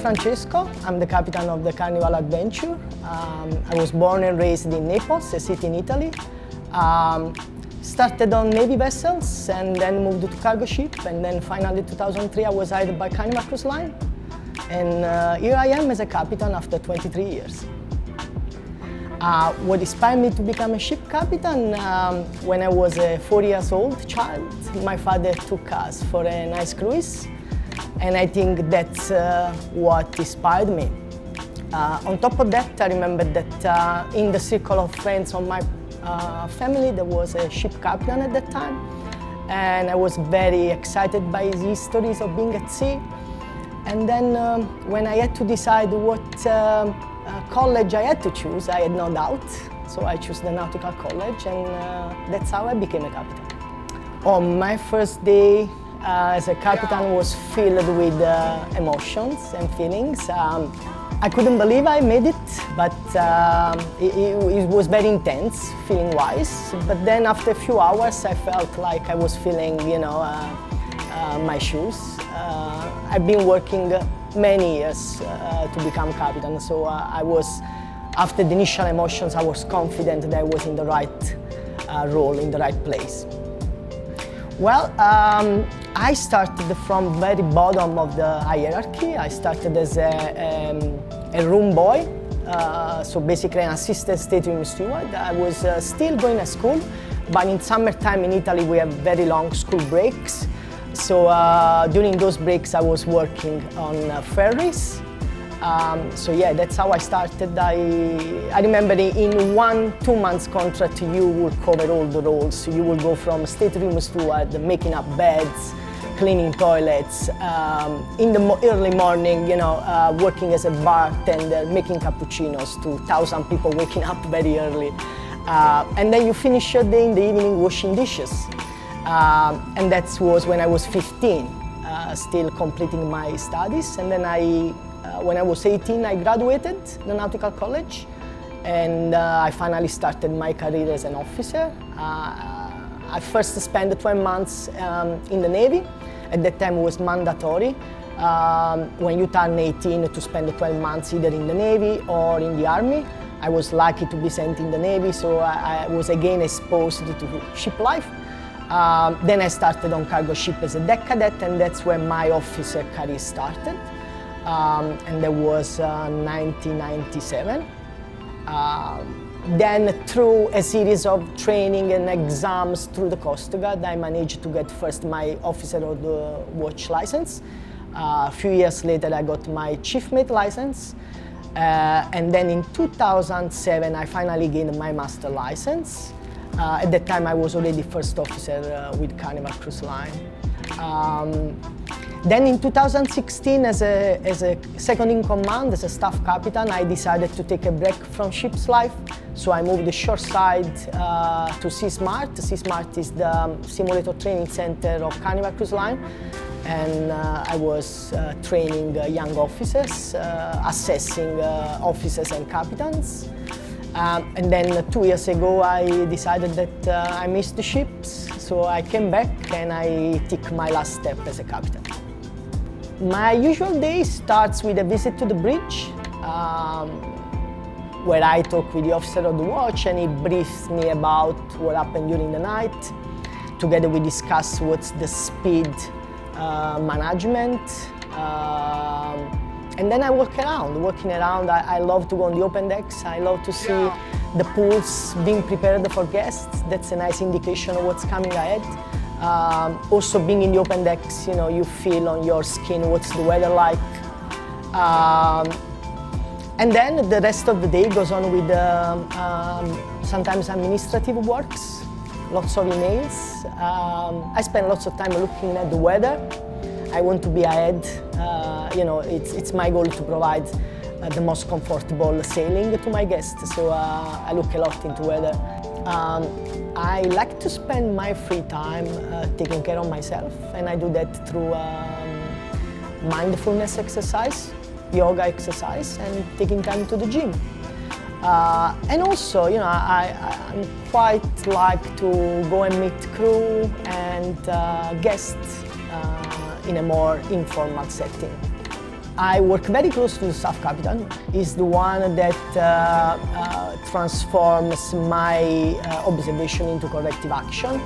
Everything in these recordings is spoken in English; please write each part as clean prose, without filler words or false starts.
Francesco. I'm the captain of the Carnival Adventure. I was born and raised in Naples, a city in Italy. Started on Navy vessels and then moved to cargo ship, and then finally in 2003 I was hired by Carnival Cruise Line. And here I am as a captain after 23 years. What inspired me to become a ship captain, when I was a 4 years old child, my father took us for a nice cruise, and I think that's what inspired me. On top of that, I remember that in the circle of friends of my family there was a ship captain at that time, and I was very excited by his stories of being at sea. And then when I had to decide what college I had to choose, I had no doubt. So I chose the Nautical College, and that's how I became a captain. On my first day as a captain was filled with emotions and feelings. I couldn't believe I made it, but it was very intense, feeling-wise. But then after a few hours, I felt like I was feeling, my shoes. I've been working many years to become captain, so after the initial emotions, I was confident that I was in the right role, in the right place. Well, I started from very bottom of the hierarchy. I started as a room boy, so basically an assistant stateroom steward. I was still going to school, but in summertime in Italy we have very long school breaks. So during those breaks I was working on ferries. So yeah, that's how I started. I remember in 1-2 months contract you will cover all the roles. You will go from stateroom steward, making up beds, cleaning toilets, in the early morning, working as a bartender, making cappuccinos to 1,000 people waking up very early. And then you finish your day in the evening washing dishes. And that was when I was 15, still completing my studies. And then when I was 18, I graduated the Nautical College, and I finally started my career as an officer. I first spent 12 months in the Navy. At that time it was mandatory when you turn 18 to spend 12 months either in the Navy or in the Army. I was lucky to be sent in the Navy, so I was again exposed to ship life. Then I started on cargo ship as a deck cadet, and that's where my officer career started. And that was 1997. Then through a series of training and exams through the Coast Guard, I managed to get first my officer of the watch license. A few years later I got my chief mate license. And then in 2007 I finally gained my master license. At that time I was already first officer with Carnival Cruise Line. Then in 2016, as a second in command, as a staff captain, I decided to take a break from ship's life. So I moved the shoreside to Seasmart. Seasmart is the simulator training center of Carnival Cruise Line. And I was training young officers, assessing officers and captains. And then 2 years ago, I decided that I missed the ships. So I came back and I took my last step as a captain. My usual day starts with a visit to the bridge, where I talk with the officer of the watch and he briefs me about what happened during the night. Together we discuss what's the speed management. And then I walk around. Walking around, I love to go on the open decks. I love to see the pools being prepared for guests. That's a nice indication of what's coming ahead. Also being in the open decks, you feel on your skin what's the weather like. And then the rest of the day goes on with sometimes administrative works, lots of emails. I spend lots of time looking at the weather. I want to be ahead. It's my goal to provide the most comfortable sailing to my guests, so I look a lot into weather. I like to spend my free time taking care of myself, and I do that through mindfulness exercise, yoga exercise, and taking time to the gym. And also, I quite like to go and meet crew and guests in a more informal setting. I work very close to the staff captain. He's the one that transforms my observation into corrective action,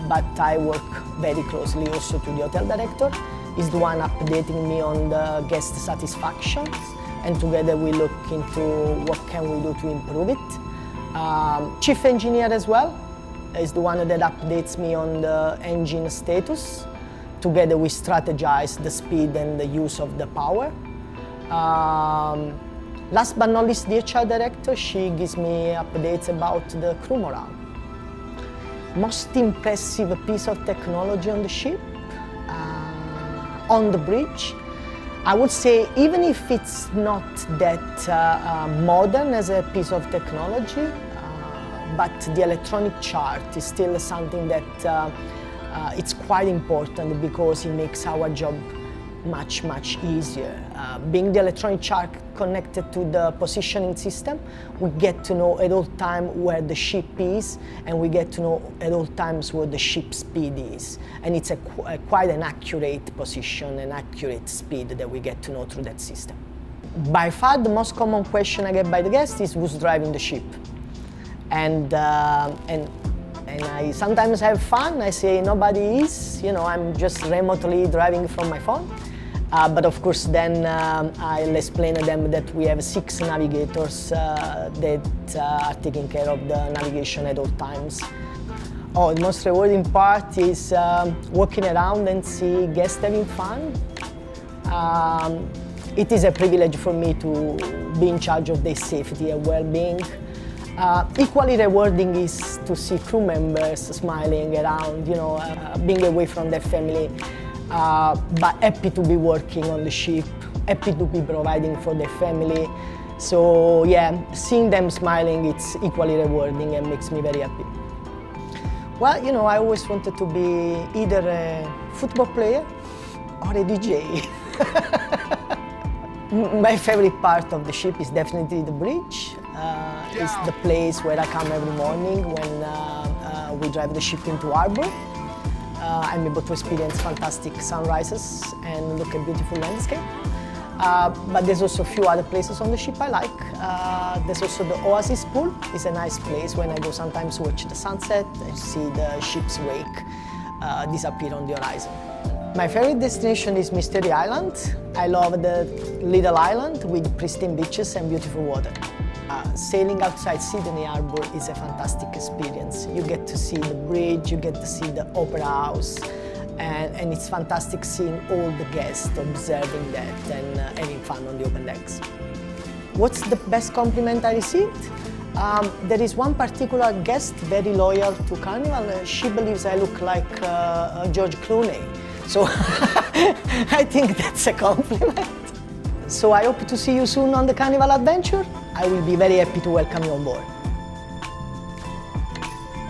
but I work very closely also to the hotel director. He's the one updating me on the guest satisfaction, and together we look into what can we do to improve it. Chief engineer as well is the one that updates me on the engine status. Together we strategize the speed and the use of the power. Last but not least, the HR director, she gives me updates about the crew morale. Most impressive piece of technology on the ship, on the bridge. I would say, even if it's not that modern as a piece of technology, but the electronic chart is still something that it's quite important because it makes our job much easier. Being the electronic chart connected to the positioning system, we get to know at all time where the ship is, and we get to know at all times what the ship speed is. And it's quite an accurate position and accurate speed that we get to know through that system. By far the most common question I get by the guests is who's driving the ship. And I sometimes have fun. I say nobody is, I'm just remotely driving from my phone. But of course then I'll explain to them that we have 6 navigators that are taking care of the navigation at all times. Oh, the most rewarding part is walking around and see guests having fun. It is a privilege for me to be in charge of their safety and well-being. Equally rewarding is to see crew members smiling around, being away from their family, but happy to be working on the ship, happy to be providing for their family. So yeah, seeing them smiling, it's equally rewarding and makes me very happy. Well, I always wanted to be either a football player or a DJ. My favorite part of the ship is definitely the bridge. It's the place where I come every morning when we drive the ship into harbor. I'm able to experience fantastic sunrises and look at beautiful landscape. But there's also a few other places on the ship I like. There's also the Oasis pool. It's a nice place when I go sometimes to watch the sunset and see the ship's wake disappear on the horizon. My favorite destination is Mystery Island. I love the little island with pristine beaches and beautiful water. Sailing outside Sydney Harbour is a fantastic experience. You get to see the bridge, you get to see the opera house, and it's fantastic seeing all the guests observing that and having fun on the open decks. What's the best compliment I received? There is one particular guest very loyal to Carnival. She believes I look like George Clooney. So I think that's a compliment. So I hope to see you soon on the Carnival Adventure. I will be very happy to welcome you on board.